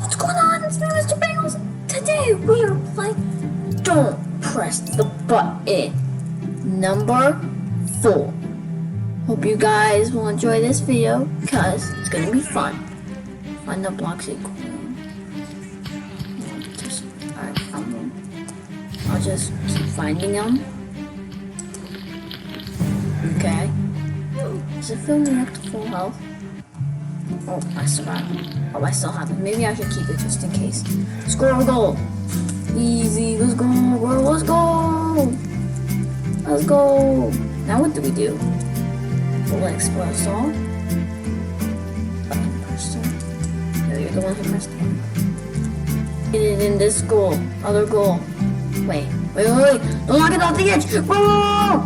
What's going on? It's me, Mr. Bangles. Today we are playing Don't Press the Button number 4. Hope you guys will enjoy this video because it's gonna be fun. Find the blocks equal. I'll just keep finding them. Okay. Does it fill me up to full health? Oh, I survived. Oh, I still have it. Maybe I should keep it just in case. Score a goal. Easy. Let's go, bro. Let's go. Let's go. Now what do we do? Full explode all. Button pressed on. No, you're the one who pressed it. Get it in this goal. Other goal. Wait. Don't knock it off the edge. Bro! I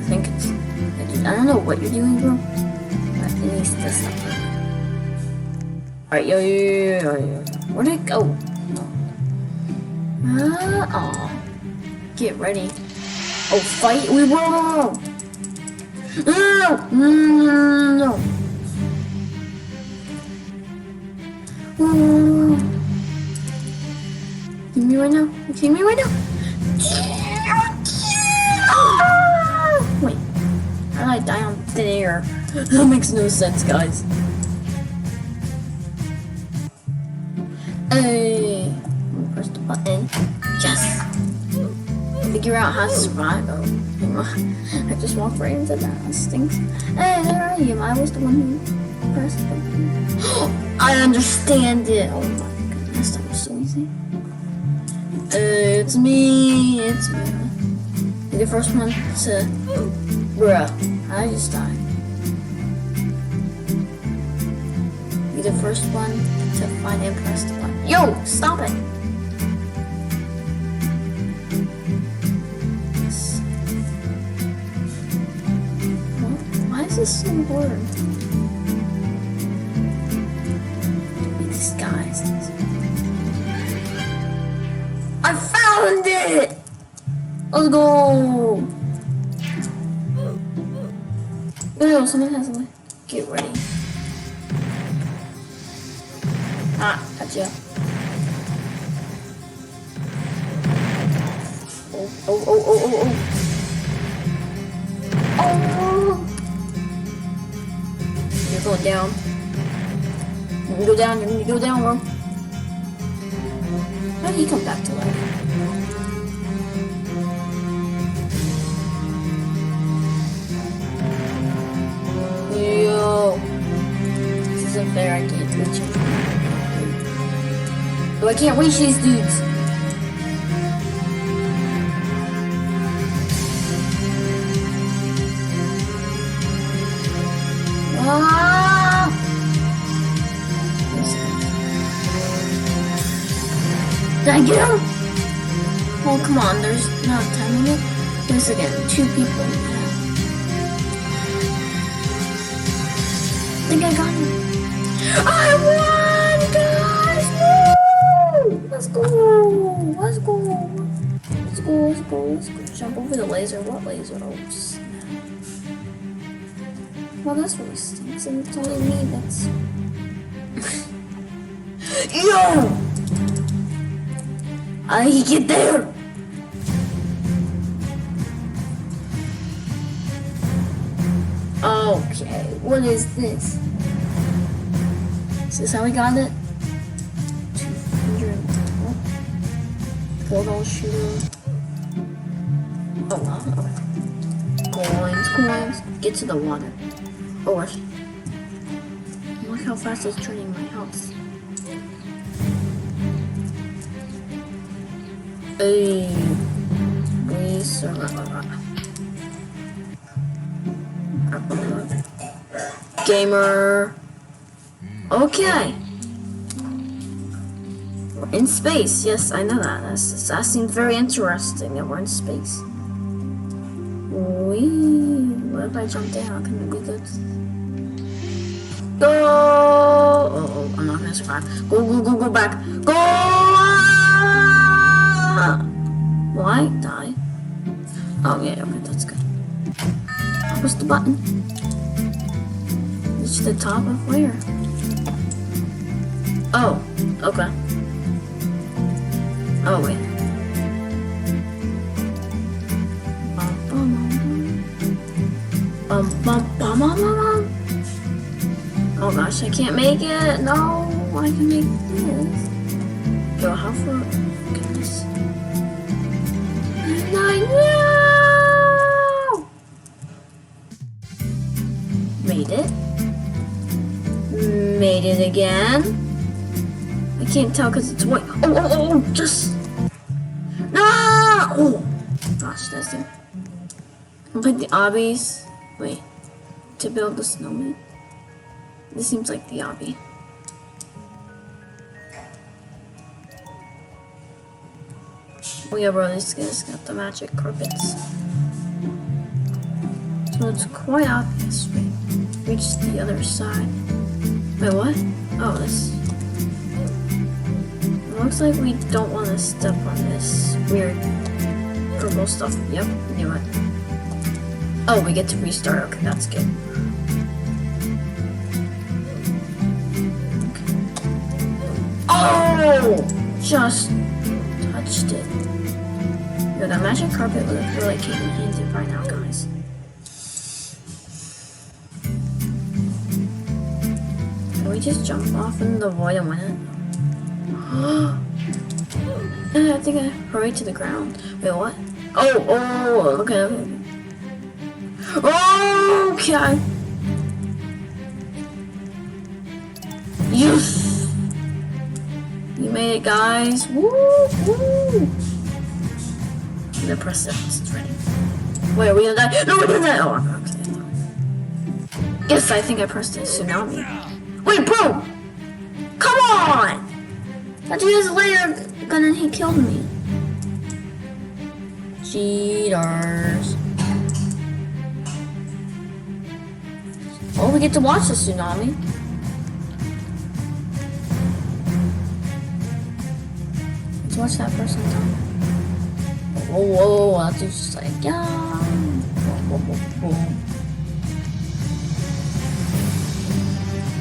think it's... I don't know what you're doing, bro. But it needs to stop. Alright, yo. Where'd it go? Oh. Get ready. Oh, fight. We will. No. Kill me right now. Kill me right now. Wait. How did I die on thin air? That makes no sense, guys. Hey. Press the button. Yes. Figure out how to survive. Oh, I just walked right into that. That stinks. Hey, there I am. I was the one who pressed the button. I understand it. Oh my goodness, that was so easy. It's me. Be the first one to... Bruh, I just died. Be the first one to find and press the button. Yo, stop it. Why is this so hard? These guys. I found it! Let's go! Yo, someone has a way. Get ready. Ah, gotcha. Oh. Oh! You're going down. You need to go down, bro. How did he come back to life? Yo. This isn't fair, I can't reach him. Oh, I can't reach these dudes. Ah! Did I get him? Oh, come on, there's not time limit. Once again, 2 people now. I think I got him. I won, guys! Woo! Let's go! Jump over the laser. What laser? Oh, snap. Well, that's really stinks, and it's only me that's... Yo! I get there! Okay, what is this? Is this how we got it? 200. Portal shooter. Oh wow. Coins. Get to the water. Oh, look how fast it's turning my house. Hey, gamer. Okay. We're in space. Yes, I know that. That seems very interesting that we're in space. What if I jump down? Can it be good? Go! Oh, I'm not gonna survive. Go back. Go! Will I die? Oh yeah, okay, that's good. Press the button. Reach the top of where? Oh, okay. Oh, wait. Oh gosh, I can't make it. No, I can make this. Yo, how far? Goodness. No! Made it. Made it again. I can't tell because it's white. Oh, just. No! Oh! Gosh, that's it. I'll pick the obbies. Wait. To build the snowman. This seems like the obby. Oh yeah, bro, this guy's got the magic carpets. So it's quite obvious. Wait, reach the other side. Wait, what? Oh, this. It looks like we don't want to step on this weird purple stuff. Yep, knew it. Oh, we get to restart. Okay, that's good. Okay. Oh! Just touched it. Yo, that magic carpet would have really came in handy right now, guys. Can we just jump off in the void and win it? I think I hurried to the ground. Wait, what? Oh, okay. Okay. Yes! You made it, guys. Woo! Woo! I'm gonna press it. It's ready. Wait, are we gonna die? No, we're gonna die! Oh, okay. Yes, I think I pressed it. Tsunami. Wait, bro! Come on! I 2 years later, and he killed me. Cheaters. Oh, we get to watch the tsunami. Let's watch that person die. Whoa, that's just like, yeah. Whoa.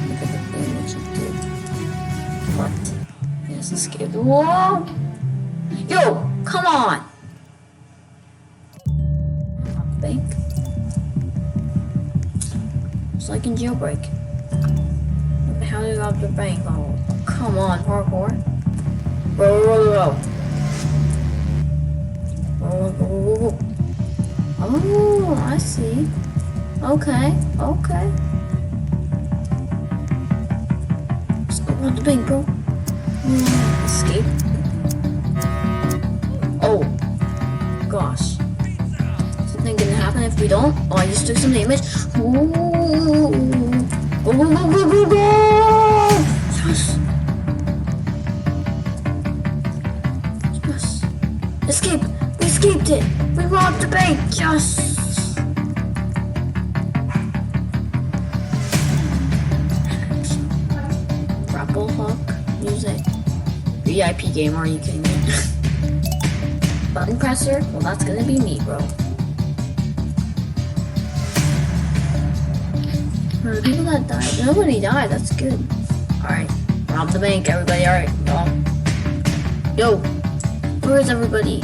Look at the damage it did. What? Yes, escape. Whoa! Yo, come on! Bank. It's like in Jailbreak. How do you rob the bank? Oh, come on, parkour. Roll. Oh, I see. Okay. Let's go rob the bank, bro. Escape. Oh, gosh. Something gonna happen if we don't. Oh, I just took some damage. Ooh. Go. Yes. Escape. We escaped it. We robbed the bank. Yes. Grapple hook. Music. VIP game. Are you kidding me? Button presser. Well, that's gonna be me, bro. For the people that died, nobody died. That's good. Alright, rob the bank, everybody. Alright, yo, where is everybody?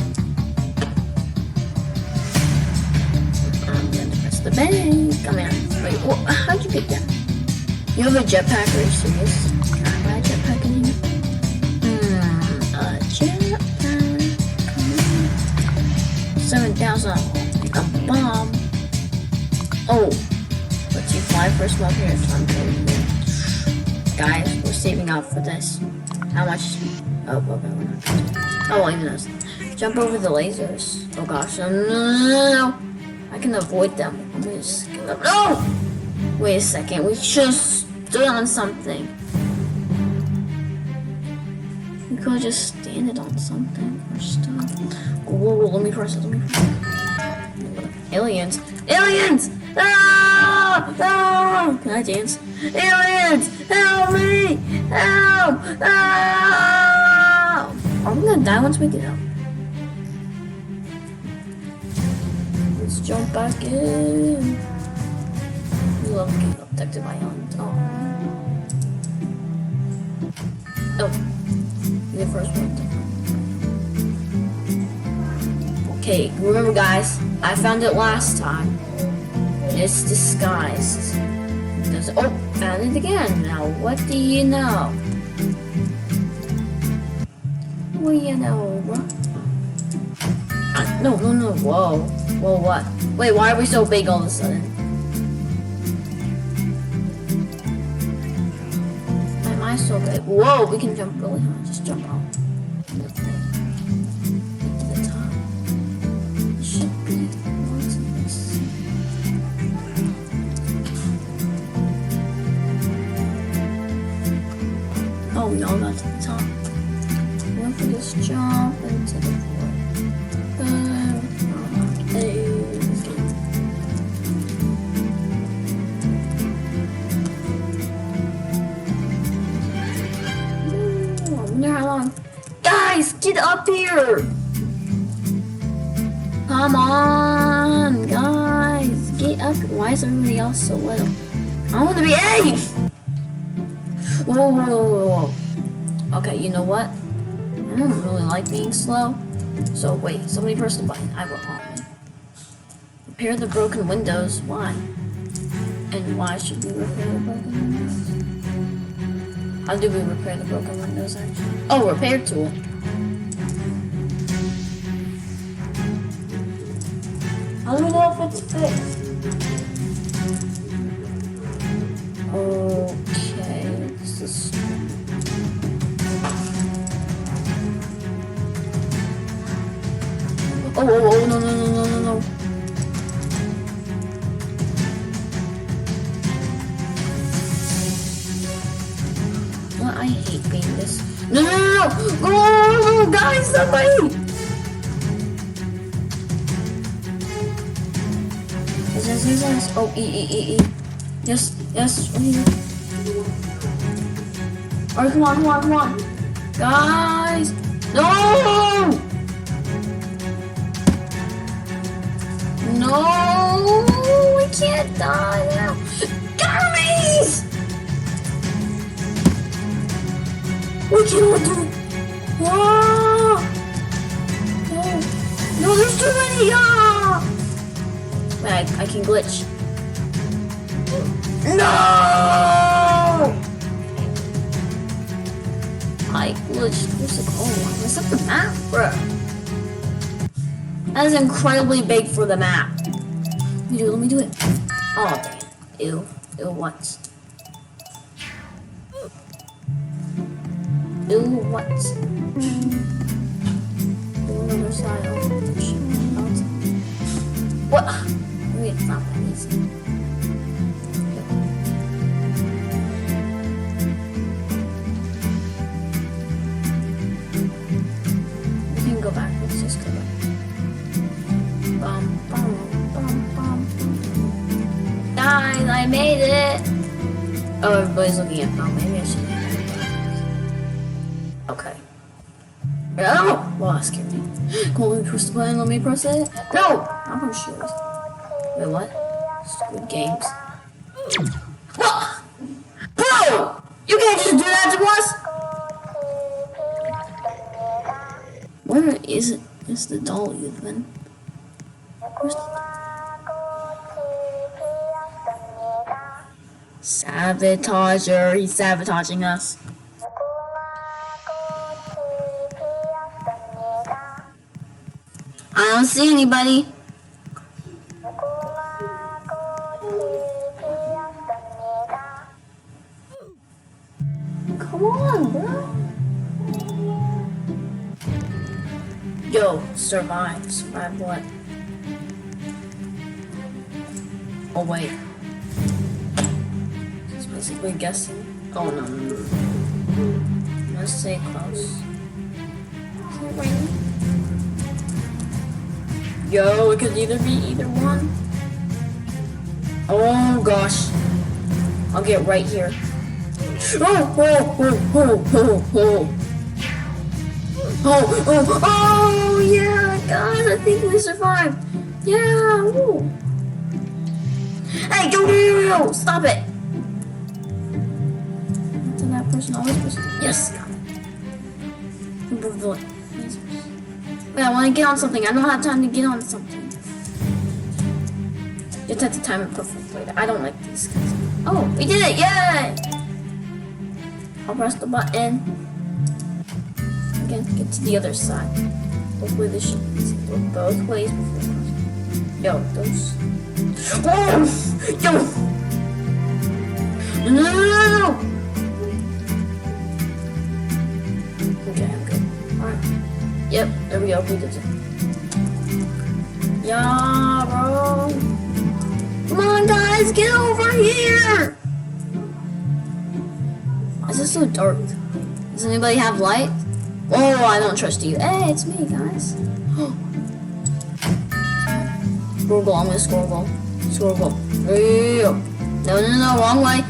I'm gonna press the bank. Come on. Wait, how'd you get that? You have a jetpack? Are you serious? Can I buy a jetpack in here? A jetpack. Come on. 7,000. Like a bomb. Oh. Let's see, fly for a small period of time. Guys, we're saving up for this. How much? Oh, okay, we're not. Oh, well, even this. Jump over the lasers. Oh gosh, no. I can avoid them. I'm gonna just skip up. No! Wait a second, we just stood on something. We could just stand it on something or stuff. Whoa, let me press it. Aliens! Ah! Can I dance? Aliens! Help me! Help! Are we gonna die once we get out? Let's jump back in. We love getting abducted by aliens. Oh. Oh, you're the first one. Okay, remember guys, I found it last time. It's disguised. Oh, found it again. Now, what do you know? What do you know, bro? No. Whoa. Whoa, what? Wait, why are we so big all of a sudden? Why am I so big? Whoa, we can jump really high. Just jump out. Get to the top. It should be lots of this. Oh, we all got to the top. What if we just jump into the floor? Guys, get up here! Come on, guys, get up. Why is everybody else so little? I want to be 8! Whoa. Okay, you know what? I don't really like being slow. So wait, somebody press the button. I will help me. Repair the broken windows. Why? And why should we repair the broken windows? How do we repair the broken windows actually? Oh, repair tool. How do we know if it's fixed? Okay, this is... Oh, no. Well, I hate being this. No. Oh, guys, somebody! Yes. Oh, E. Yes. Alright, come on. Guys! No! No! We can't die now! Gummies! We cannot do it! Whoa! No, there's too many! Wait, I can glitch. No! I glitched. Oh, I messed up the map, bro. That is incredibly big for the map. Let me do it. Oh, dang. Ew, what? Another side. What? Wait, it's not that easy. We can go back. Let's just go back. Guys, I made it! Oh, everybody's looking at phone. Maybe I should. Okay. Oh! Well, that scared me. Can we push the button? Let me press it. No! I'm gonna shoot it. Wait, what? Squid Games. Bro! You can't just do that to us! Where is it? It's the doll even. Where's the... Sabotager. He's sabotaging us. I don't see anybody. Come on, bro. Yo, survive. Survive what? Oh, wait. It's basically guessing. Oh, no. Let's stay close. Is it raining? Yo, it could either be either one. Oh gosh. I'll get right here. Oh yeah, guys, I think we survived. Yeah, woo. Hey, go, stop it. To that that person always pushes. Yes, got it. Wait, I want to get on something. I don't have time to get on something. Just have to time it perfectly. I don't like these guys. Oh, we did it! Yay! I'll press the button. Again, get to the other side. Hopefully this should work both ways before. Yo, those. Oh! Yo! No! Okay, I'm good. Alright. Yep, there we go. We did it. Yeah, bro. Come on, guys, get over here! Why is it so dark? Does anybody have light? Oh, I don't trust you. Hey, it's me, guys. Score goal. I'm gonna score goal. Score goal. No, wrong way.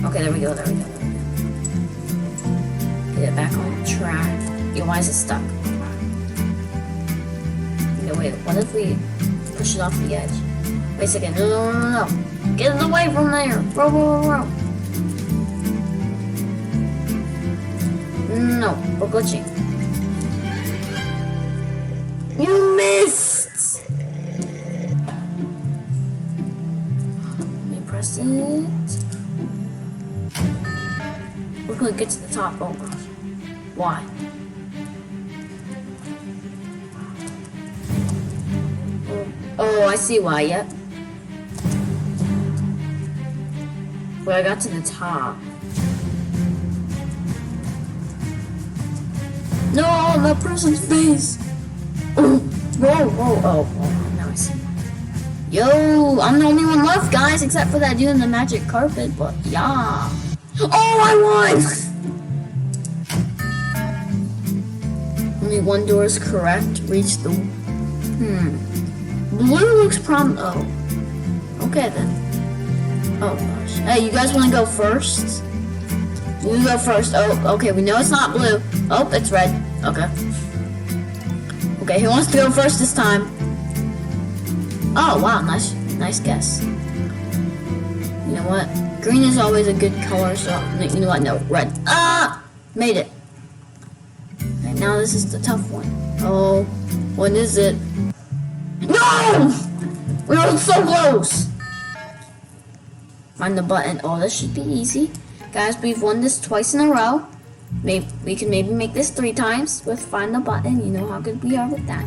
Okay, there we go. Get it back on track. Yo, why is it stuck? No, wait. What if we push it off the edge? Wait a second. No. Get it away from there. Row. No, we're glitching. You missed! Let me press it. We're gonna get to the top. Oh gosh. Why? Oh, I see why, yep. Well, I got to the top. No, that person's face! Oh, whoa, now I see. Yo, I'm the only one left, guys, except for that dude in the magic carpet, but yeah. Oh, I won! Only one door is correct. Reach the... Blue looks oh. Okay, then. Oh, gosh. Hey, you guys want to go first? You go first. Oh, okay, we know it's not blue. Oh, it's red. Okay. Okay, who wants to go first this time? Oh, wow, nice guess. You know what? Green is always a good color, so you know what? No, red. Ah! Made it. Okay, now this is the tough one. Oh, what is it? No! We were so close! Find the button. Oh, this should be easy. Guys, we've won this twice in a row. Maybe we can make this 3 times with find the button. You know how good we are with that.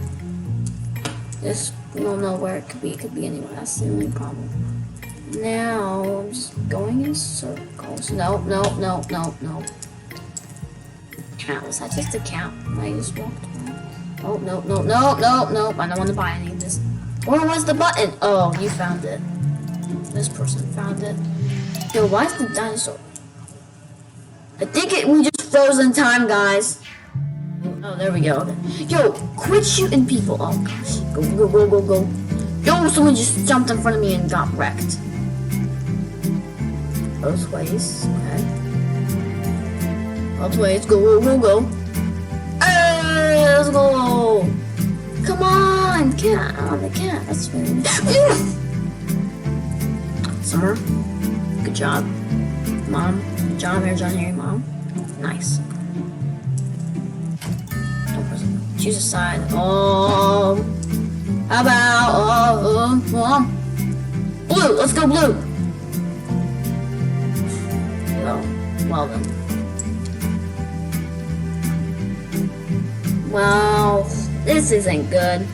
This, we don't know where it could be. It could be anywhere. That's the only problem. Now, I'm just going in circles. No. Count. Was that just a count? I just walked around. Oh, no. I don't want to buy any of this. Where was the button? Oh, you found it. This person found it. Yo, why is the dinosaur? I think we just froze in time, guys. Oh, there we go. Yo, quit shooting people. Oh, gosh. Go. Yo, someone just jumped in front of me and got wrecked. Both ways. Okay. Both ways. Go. Hey, let's go. Come on. Can't. Oh, they can't. That's very... Summer. Good job. Mom. Good job, John Harry, Mom. Nice. Choose a side. Oh. How about blue? Let's go blue. Oh, well then. Well, this isn't good.